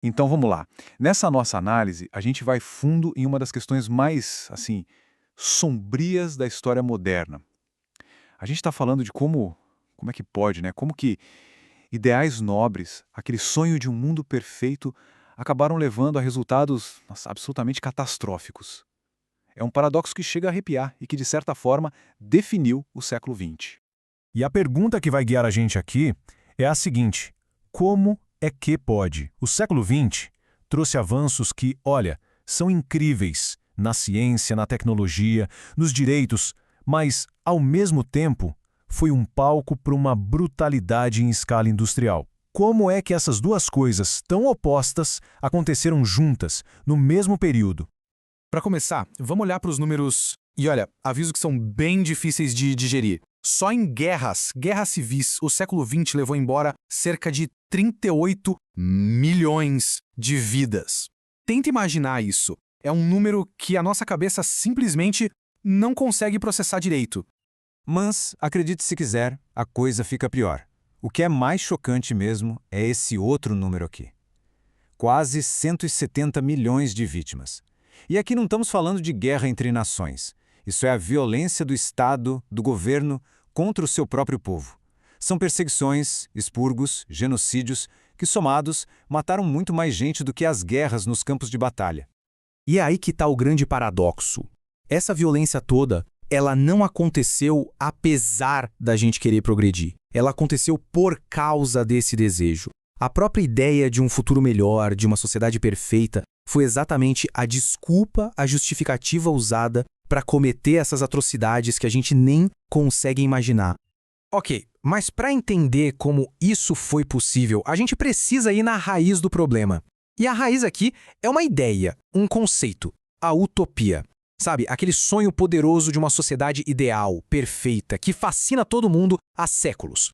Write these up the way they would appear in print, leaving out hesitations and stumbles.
Então vamos lá. Nessa nossa análise, a gente vai fundo em uma das questões mais, assim, sombrias da história moderna. A gente está falando de como é que pode, né? Como que ideais nobres, aquele sonho de um mundo perfeito, acabaram levando a resultados, nossa, absolutamente catastróficos. É um paradoxo que chega a arrepiar e que, de certa forma, definiu o século XX. E a pergunta que vai guiar a gente aqui é a seguinte: como é que pode? O século XX trouxe avanços que, olha, são incríveis na ciência, na tecnologia, nos direitos, mas, ao mesmo tempo, foi um palco para uma brutalidade em escala industrial. Como é que essas duas coisas tão opostas aconteceram juntas, no mesmo período? Para começar, vamos olhar para os números. E olha, aviso que são bem difíceis de digerir. Só em guerras civis, o século XX levou embora cerca de 38 milhões de vidas. Tenta imaginar isso. É um número que a nossa cabeça simplesmente não consegue processar direito. Mas, acredite se quiser, a coisa fica pior. O que é mais chocante mesmo é esse outro número aqui. Quase 170 milhões de vítimas. E aqui não estamos falando de guerra entre nações. Isso é a violência do Estado, do governo, contra o seu próprio povo. São perseguições, expurgos, genocídios, que somados mataram muito mais gente do que as guerras nos campos de batalha. E é aí que está o grande paradoxo. Essa violência toda, ela não aconteceu apesar da gente querer progredir. Ela aconteceu por causa desse desejo. A própria ideia de um futuro melhor, de uma sociedade perfeita, foi exatamente a desculpa, a justificativa usada para cometer essas atrocidades que a gente nem consegue imaginar. Ok, mas para entender como isso foi possível, a gente precisa ir na raiz do problema. E a raiz aqui é uma ideia, um conceito, a utopia. Sabe, aquele sonho poderoso de uma sociedade ideal, perfeita, que fascina todo mundo há séculos.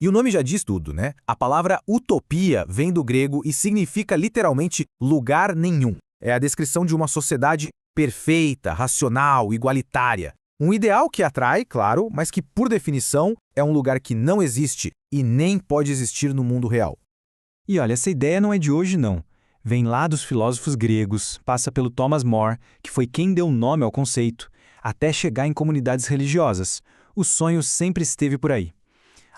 E o nome já diz tudo, né? A palavra utopia vem do grego e significa literalmente lugar nenhum. É a descrição de uma sociedade perfeita, racional, igualitária. Um ideal que atrai, claro, mas que, por definição, é um lugar que não existe e nem pode existir no mundo real. E olha, essa ideia não é de hoje, não. Vem lá dos filósofos gregos, passa pelo Thomas More, que foi quem deu nome ao conceito, até chegar em comunidades religiosas. O sonho sempre esteve por aí.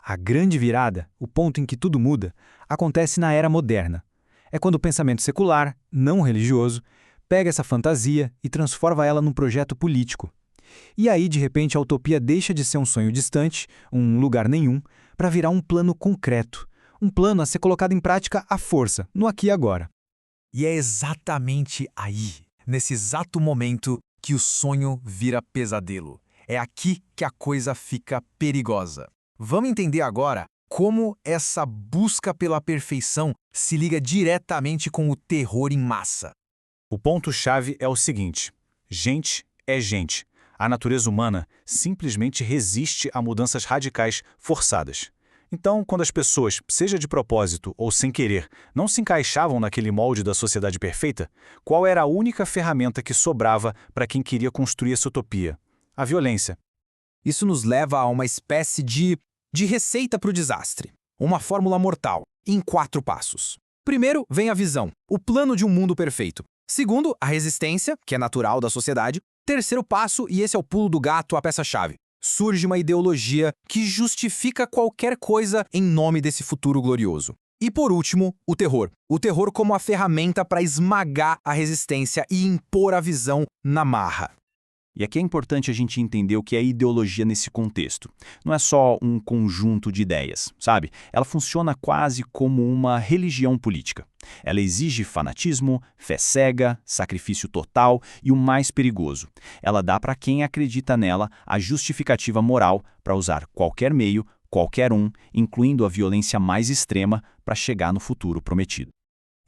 A grande virada, o ponto em que tudo muda, acontece na era moderna. É quando o pensamento secular, não religioso, pega essa fantasia e transforma ela num projeto político. E aí, de repente, a utopia deixa de ser um sonho distante, um lugar nenhum, para virar um plano concreto. Um plano a ser colocado em prática à força, no aqui e agora. E é exatamente aí, nesse exato momento, que o sonho vira pesadelo. É aqui que a coisa fica perigosa. Vamos entender agora como essa busca pela perfeição se liga diretamente com o terror em massa. O ponto-chave é o seguinte: gente é gente. A natureza humana simplesmente resiste a mudanças radicais forçadas. Então, quando as pessoas, seja de propósito ou sem querer, não se encaixavam naquele molde da sociedade perfeita, qual era a única ferramenta que sobrava para quem queria construir essa utopia? A violência. Isso nos leva a uma espécie de receita para o desastre. Uma fórmula mortal, em 4 passos. Primeiro, vem a visão, o plano de um mundo perfeito. Segundo, a resistência, que é natural da sociedade. Terceiro passo, e esse é o pulo do gato, a peça-chave. Surge uma ideologia que justifica qualquer coisa em nome desse futuro glorioso. E por último, o terror. O terror como a ferramenta para esmagar a resistência e impor a visão na marra. E aqui é importante a gente entender o que é ideologia nesse contexto. Não é só um conjunto de ideias, sabe? Ela funciona quase como uma religião política. Ela exige fanatismo, fé cega, sacrifício total e o mais perigoso. Ela dá para quem acredita nela a justificativa moral para usar qualquer meio, qualquer um, incluindo a violência mais extrema, para chegar no futuro prometido.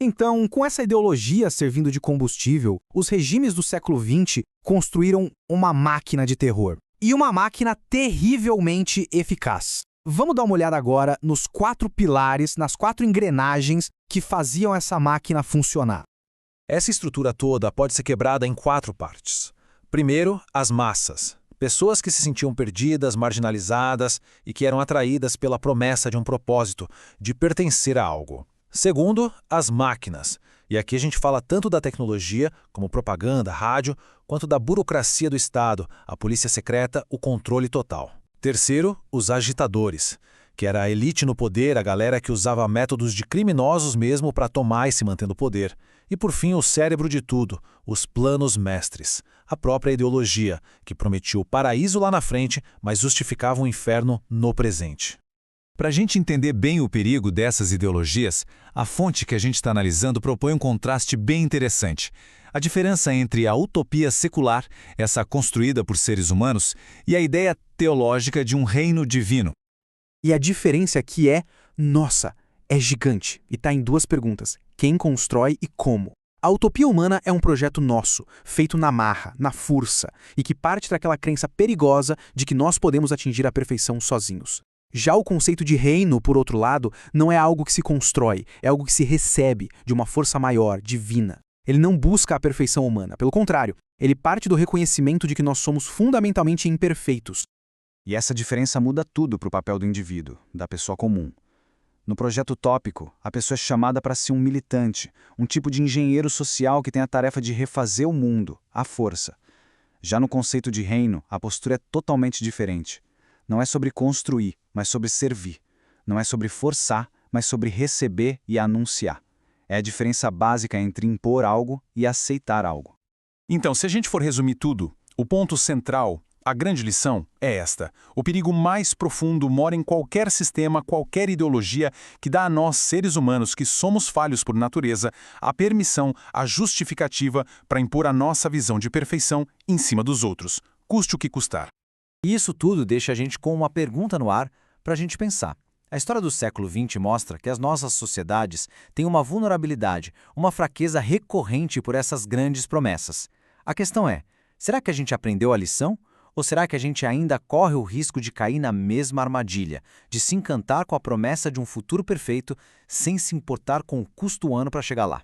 Então, com essa ideologia servindo de combustível, os regimes do século XX construíram uma máquina de terror. E uma máquina terrivelmente eficaz. Vamos dar uma olhada agora nos 4 pilares, nas 4 engrenagens que faziam essa máquina funcionar. Essa estrutura toda pode ser quebrada em 4 partes. Primeiro, as massas. Pessoas que se sentiam perdidas, marginalizadas e que eram atraídas pela promessa de um propósito, de pertencer a algo. Segundo, as máquinas. E aqui a gente fala tanto da tecnologia, como propaganda, rádio, quanto da burocracia do Estado, a polícia secreta, o controle total. Terceiro, os agitadores, que era a elite no poder, a galera que usava métodos de criminosos mesmo para tomar e se manter no poder. E por fim, o cérebro de tudo, os planos mestres, a própria ideologia, que prometia o paraíso lá na frente, mas justificava o inferno no presente. Para a gente entender bem o perigo dessas ideologias, a fonte que a gente está analisando propõe um contraste bem interessante. A diferença entre a utopia secular, essa construída por seres humanos, e a ideia teológica de um reino divino. E a diferença aqui nossa, é gigante e está em duas perguntas: quem constrói e como. A utopia humana é um projeto nosso, feito na marra, na força, e que parte daquela crença perigosa de que nós podemos atingir a perfeição sozinhos. Já o conceito de reino, por outro lado, não é algo que se constrói, é algo que se recebe de uma força maior, divina. Ele não busca a perfeição humana, pelo contrário, ele parte do reconhecimento de que nós somos fundamentalmente imperfeitos. E essa diferença muda tudo para o papel do indivíduo, da pessoa comum. No projeto utópico, a pessoa é chamada para ser um militante, um tipo de engenheiro social que tem a tarefa de refazer o mundo, à força. Já no conceito de reino, a postura é totalmente diferente. Não é sobre construir, mas sobre servir. Não é sobre forçar, mas sobre receber e anunciar. É a diferença básica entre impor algo e aceitar algo. Então, se a gente for resumir tudo, o ponto central, a grande lição é esta: o perigo mais profundo mora em qualquer sistema, qualquer ideologia que dá a nós, seres humanos, que somos falhos por natureza, a permissão, a justificativa para impor a nossa visão de perfeição em cima dos outros, custe o que custar. E isso tudo deixa a gente com uma pergunta no ar para a gente pensar. A história do século XX mostra que as nossas sociedades têm uma vulnerabilidade, uma fraqueza recorrente por essas grandes promessas. A questão é, será que a gente aprendeu a lição? Ou será que a gente ainda corre o risco de cair na mesma armadilha, de se encantar com a promessa de um futuro perfeito sem se importar com o custo humano para chegar lá?